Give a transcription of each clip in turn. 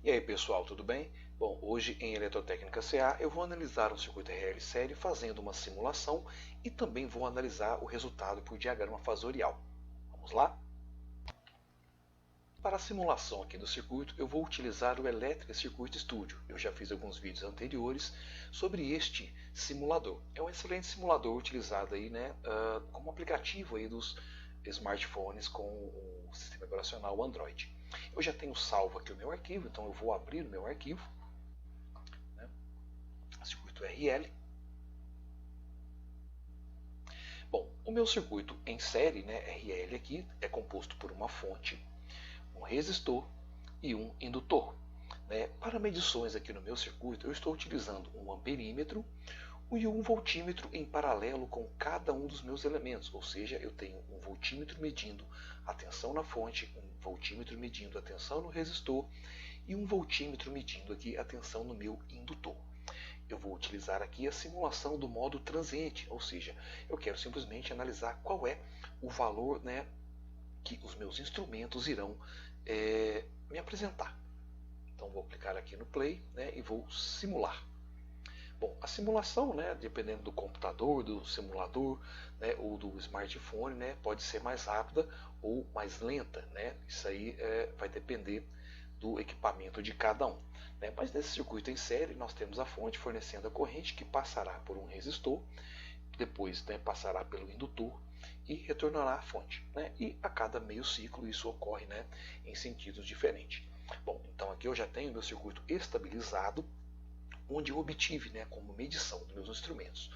E aí pessoal, tudo bem? Bom, hoje em Eletrotécnica CA eu vou analisar um circuito RL série fazendo uma simulação e também vou analisar o resultado por diagrama fasorial. Vamos lá? Para a simulação aqui do circuito eu vou utilizar o Electric Circuit Studio. Eu já fiz alguns vídeos anteriores sobre este simulador. É um excelente simulador utilizado aí, como aplicativo aí dos smartphones com o sistema operacional Android. Eu já tenho salvo aqui o meu arquivo, então eu vou abrir o meu arquivo, circuito RL. Bom, o meu circuito em série, RL aqui, é composto por uma fonte, um resistor e um indutor. Para medições aqui no meu circuito, eu estou utilizando um amperímetro e um voltímetro em paralelo com cada um dos meus elementos, ou seja, eu tenho um voltímetro medindo a tensão na fonte, um voltímetro medindo a tensão no resistor e um voltímetro medindo aqui a tensão no meu indutor. Eu vou utilizar aqui a simulação do modo transiente, ou seja, eu quero simplesmente analisar qual é o valor que os meus instrumentos irão me apresentar. Então vou clicar aqui no play e vou simular. Bom, a simulação, dependendo do computador, do simulador ou do smartphone, pode ser mais rápida ou mais lenta. Isso aí vai depender do equipamento de cada um. Mas nesse circuito em série nós temos a fonte fornecendo a corrente que passará por um resistor, depois passará pelo indutor e retornará à fonte. E a cada meio ciclo isso ocorre em sentidos diferentes. Bom, então aqui eu já tenho meu circuito estabilizado, onde eu obtive, como medição dos meus instrumentos,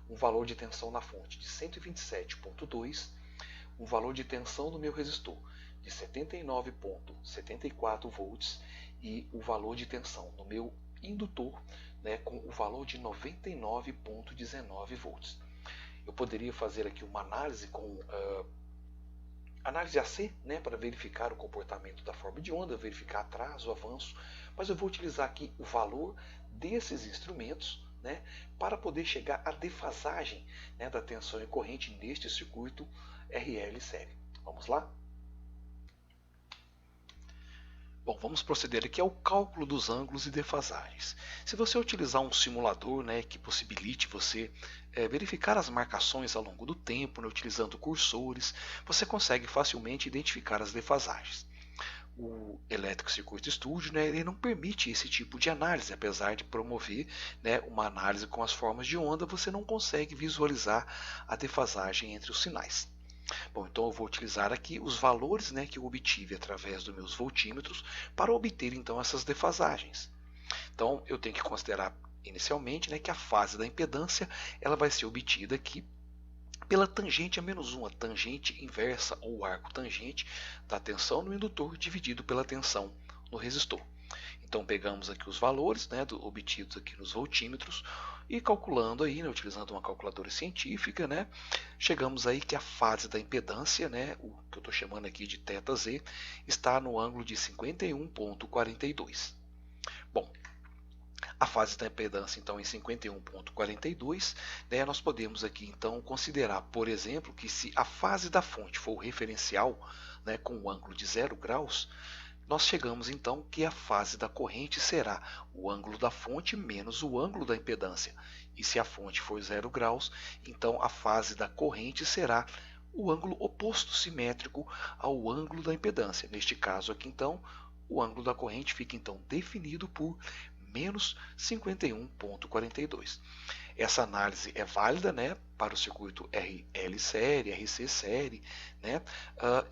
um valor de tensão na fonte de 127,2, um valor de tensão no meu resistor de 79,74 volts e o valor de tensão no meu indutor com o valor de 99,19 volts. Eu poderia fazer aqui uma análise com análise AC, para verificar o comportamento da forma de onda, verificar atraso, avanço, mas eu vou utilizar aqui o valor desses instrumentos para poder chegar à defasagem da tensão e corrente neste circuito RL série. Vamos lá? Bom, vamos proceder aqui ao cálculo dos ângulos e defasagens. Se você utilizar um simulador que possibilite você verificar as marcações ao longo do tempo, utilizando cursores, você consegue facilmente identificar as defasagens. O Electric Circuit Studio ele não permite esse tipo de análise, apesar de promover uma análise com as formas de onda, você não consegue visualizar a defasagem entre os sinais. Bom, então eu vou utilizar aqui os valores que eu obtive através dos meus voltímetros para obter então essas defasagens. Então eu tenho que considerar inicialmente que a fase da impedância ela vai ser obtida aqui pela tangente a menos 1, a tangente inversa ou arco tangente da tensão no indutor dividido pela tensão no resistor. Então pegamos aqui os valores obtidos aqui nos voltímetros e calculando aí, utilizando uma calculadora científica, chegamos aí que a fase da impedância, o que eu estou chamando aqui de θz, está no ângulo de 51,42. Bom, a fase da impedância então em 51,42, nós podemos aqui então considerar, por exemplo, que se a fase da fonte for o referencial com o ângulo de 0 graus, nós chegamos então que a fase da corrente será o ângulo da fonte menos o ângulo da impedância. E se a fonte for 0 graus, então a fase da corrente será o ângulo oposto simétrico ao ângulo da impedância. Neste caso aqui então, o ângulo da corrente fica então definido por menos 51,42. Essa análise é válida para o circuito RL série, RC série,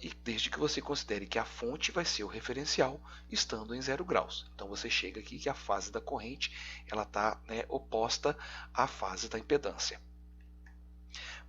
e desde que você considere que a fonte vai ser o referencial estando em 0 graus. Então você chega aqui que a fase da corrente ela está oposta à fase da impedância.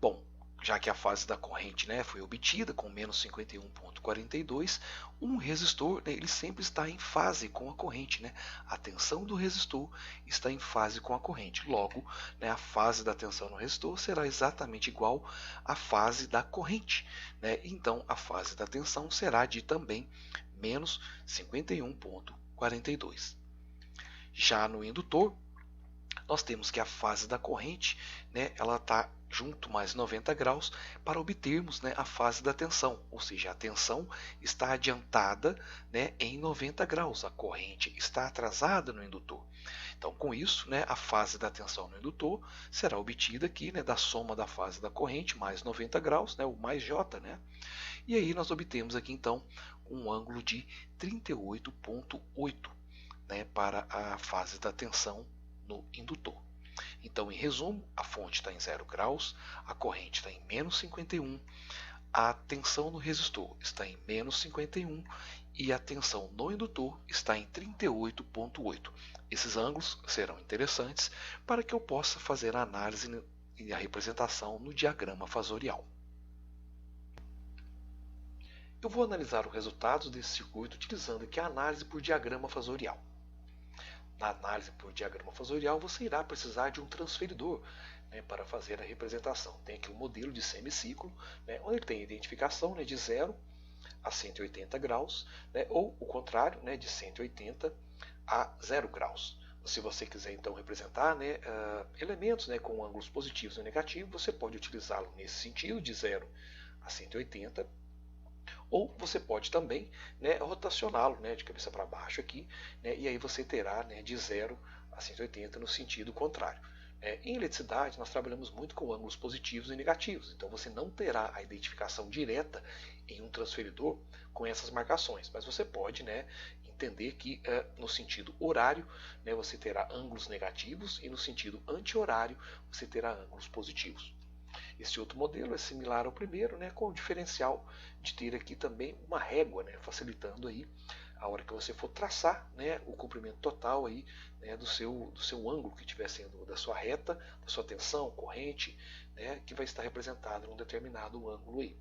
Bom, já que a fase da corrente foi obtida com menos 51,42, um resistor ele sempre está em fase com a corrente. A tensão do resistor está em fase com a corrente. Logo, a fase da tensão no resistor será exatamente igual à fase da corrente. Então, a fase da tensão será de também menos 51,42. Já no indutor, nós temos que a fase da corrente, né, ela está junto mais 90 graus para obtermos, né, a fase da tensão, ou seja, a tensão está adiantada, né, em 90 graus, a corrente está atrasada no indutor. Então, com isso, né, a fase da tensão no indutor será obtida aqui, né, da soma da fase da corrente mais 90 graus, né, o mais J, né, e aí nós obtemos aqui então um ângulo de 38,8, né, para a fase da tensão no indutor. Então, em resumo, a fonte está em 0 graus, a corrente está em menos 51, a tensão no resistor está em menos 51 e a tensão no indutor está em 38,8. Esses ângulos serão interessantes para que eu possa fazer a análise e a representação no diagrama fasorial. Eu vou analisar os resultados desse circuito utilizando aqui a análise por diagrama fasorial. Na análise por diagrama fasorial, você irá precisar de um transferidor, né, para fazer a representação. Tem aqui um modelo de semiciclo, né, onde ele tem a identificação, né, de 0 a 180 graus, né, ou o contrário, né, de 180 a 0 graus. Se você quiser então representar, né, elementos, né, com ângulos positivos e negativos, você pode utilizá-lo nesse sentido, de 0 a 180, ou você pode também, né, rotacioná-lo, né, de cabeça para baixo aqui, né, e aí você terá, né, de 0 a 180 no sentido contrário. Em eletricidade, nós trabalhamos muito com ângulos positivos e negativos, então você não terá a identificação direta em um transferidor com essas marcações, mas você pode, né, entender que no sentido horário, né, você terá ângulos negativos e no sentido anti-horário você terá ângulos positivos. Este outro modelo é similar ao primeiro, né, com o diferencial de ter aqui também uma régua, né, facilitando aí a hora que você for traçar, né, o comprimento total aí, né, do seu ângulo que estiver sendo da sua reta, da sua tensão, corrente, né, que vai estar representado em um determinado ângulo aí.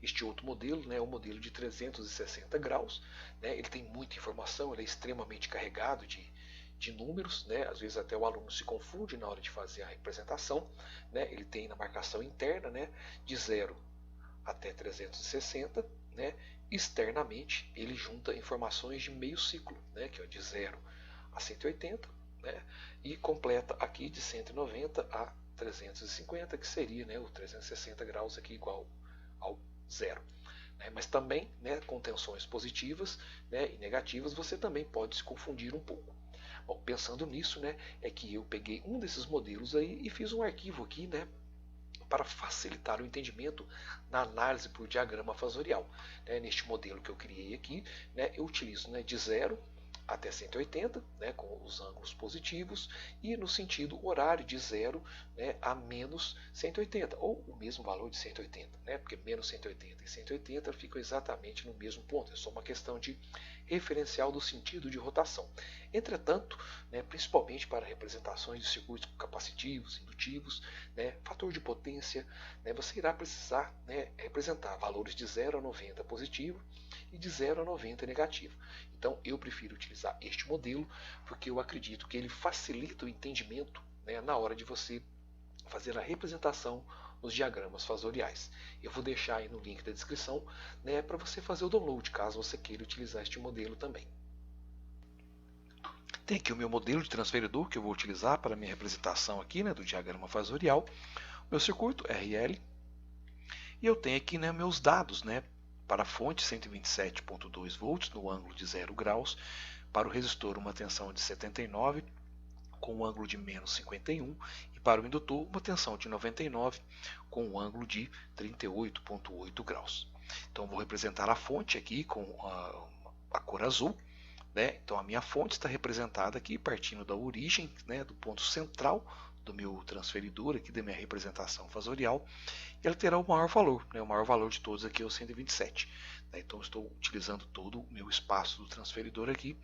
Este outro modelo, né, é o modelo de 360 graus, né, ele tem muita informação, ele é extremamente carregado de números, né? Às vezes até o aluno se confunde na hora de fazer a representação, né? Ele tem na marcação interna, né, de 0 até 360, né? Externamente ele junta informações de meio ciclo, né, que é de 0 a 180, né, e completa aqui de 190 a 350, que seria, né, o 360 graus aqui igual ao zero. Mas também, né, com tensões positivas, né, e negativas, você também pode se confundir um pouco. Bom, pensando nisso, né, é que eu peguei um desses modelos aí e fiz um arquivo aqui, né, para facilitar o entendimento na análise por diagrama fasorial. Neste modelo que eu criei aqui, né, eu utilizo, né, de 0 até 180, né, com os ângulos positivos, e no sentido horário de 0, né, a menos 180, ou o mesmo valor de 180, né, porque menos 180 e 180 ficam exatamente no mesmo ponto, é só uma questão de referencial do sentido de rotação. Entretanto, né, principalmente para representações de circuitos capacitivos, indutivos, né, fator de potência, né, você irá precisar, né, representar valores de 0 a 90 positivo e de 0 a 90 negativo. Então eu prefiro utilizar este modelo porque eu acredito que ele facilita o entendimento, né, na hora de você fazer a representação nos diagramas fasoriais. Eu vou deixar aí no link da descrição, né, para você fazer o download, caso você queira utilizar este modelo também. Tem aqui o meu modelo de transferidor que eu vou utilizar para a minha representação aqui, né, do diagrama fasorial. Meu circuito RL. E eu tenho aqui, né, meus dados, né, para a fonte 127,2 volts no ângulo de 0 graus, para o resistor uma tensão de 79 com um ângulo de menos 51 e para o indutor uma tensão de 99 com um ângulo de 38,8 graus. Então vou representar a fonte aqui com a cor azul, né? Então a minha fonte está representada aqui partindo da origem, né, do ponto central do meu transferidor aqui da minha representação fasorial, e ela terá o maior valor, né? O maior valor de todos aqui é o 127. Né? Então estou utilizando todo o meu espaço do transferidor aqui.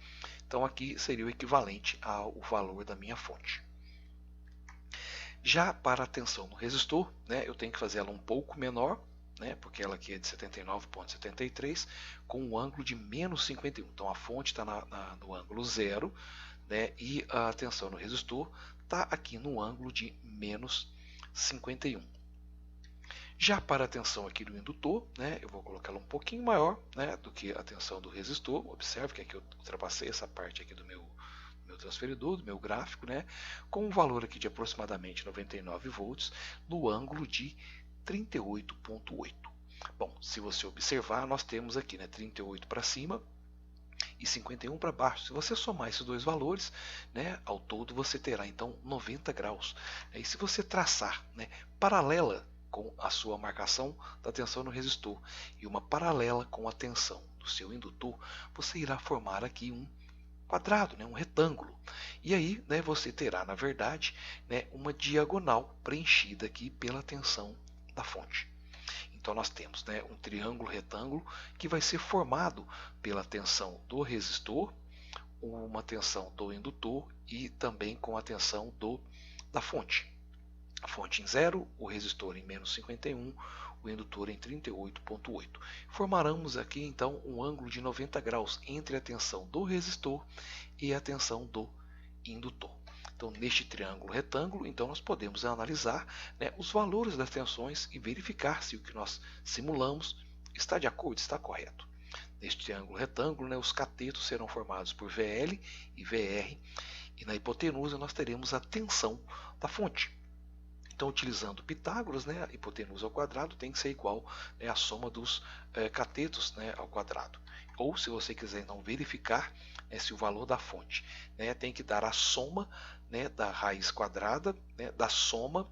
Então aqui seria o equivalente ao valor da minha fonte. Já para a tensão no resistor, né, eu tenho que fazer ela um pouco menor, né, porque ela aqui é de 79,73 com um ângulo de menos 51. Então a fonte está no ângulo 0, né, e a tensão no resistor está aqui no ângulo de menos 51. Já para a tensão aqui do indutor, né, eu vou colocar ela um pouquinho maior, né, do que a tensão do resistor. Observe que aqui eu ultrapassei essa parte aqui do meu meu transferidor, do meu gráfico, né, com um valor aqui de aproximadamente 99 volts no ângulo de 38,8. Bom, se você observar, nós temos aqui, né, 38 para cima e 51 para baixo. Se você somar esses dois valores, né, ao todo você terá então 90 graus. E se você traçar, né, paralela com a sua marcação da tensão no resistor e uma paralela com a tensão do seu indutor, você irá formar aqui um quadrado, né, um retângulo. E aí, né, você terá, na verdade, né, uma diagonal preenchida aqui pela tensão da fonte. Então nós temos, né, um triângulo retângulo que vai ser formado pela tensão do resistor, uma tensão do indutor e também com a tensão da fonte. A fonte em 0, o resistor em menos 51, o indutor em 38,8. Formaremos aqui então um ângulo de 90 graus entre a tensão do resistor e a tensão do indutor. Então, neste triângulo retângulo, então nós podemos analisar, né, os valores das tensões e verificar se o que nós simulamos está de acordo, está correto. Neste triângulo retângulo, né, os catetos serão formados por VL e VR, e na hipotenusa nós teremos a tensão da fonte. Então, utilizando Pitágoras, né, a hipotenusa ao quadrado tem que ser igual, né, à soma dos catetos, né, ao quadrado. Ou, se você quiser não verificar, né, se o valor da fonte, né, tem que dar a soma, né, da raiz quadrada, né, da soma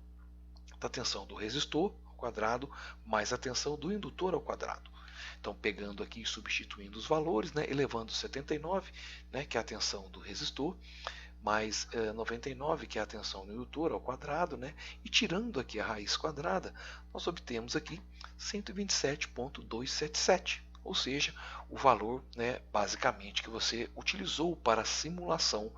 da tensão do resistor ao quadrado mais a tensão do indutor ao quadrado. Então, pegando aqui e substituindo os valores, né, elevando 79, né, que é a tensão do resistor, mais 99, que é a tensão do indutor ao quadrado, né, e tirando aqui a raiz quadrada, nós obtemos aqui 127,277, ou seja, o valor, né, basicamente que você utilizou para a simulação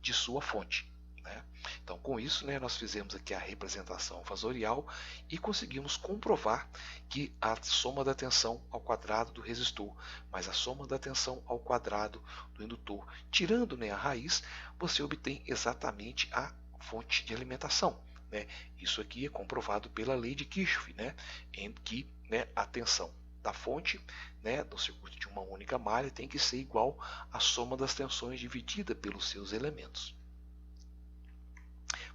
de sua fonte. Né? Então, com isso, né, nós fizemos aqui a representação fasorial e conseguimos comprovar que a soma da tensão ao quadrado do resistor mais a soma da tensão ao quadrado do indutor, tirando, né, a raiz, você obtém exatamente a fonte de alimentação. Né? Isso aqui é comprovado pela lei de Kirchhoff, né, em que, né, a tensão da fonte, né, do circuito de uma única malha tem que ser igual à soma das tensões dividida pelos seus elementos.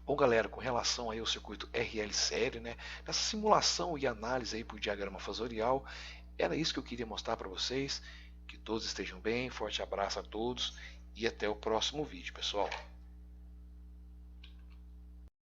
Bom, galera, com relação aí ao circuito RL série, né, nessa simulação e análise aí por diagrama fasorial, era isso que eu queria mostrar para vocês. Que todos estejam bem, forte abraço a todos e até o próximo vídeo, pessoal.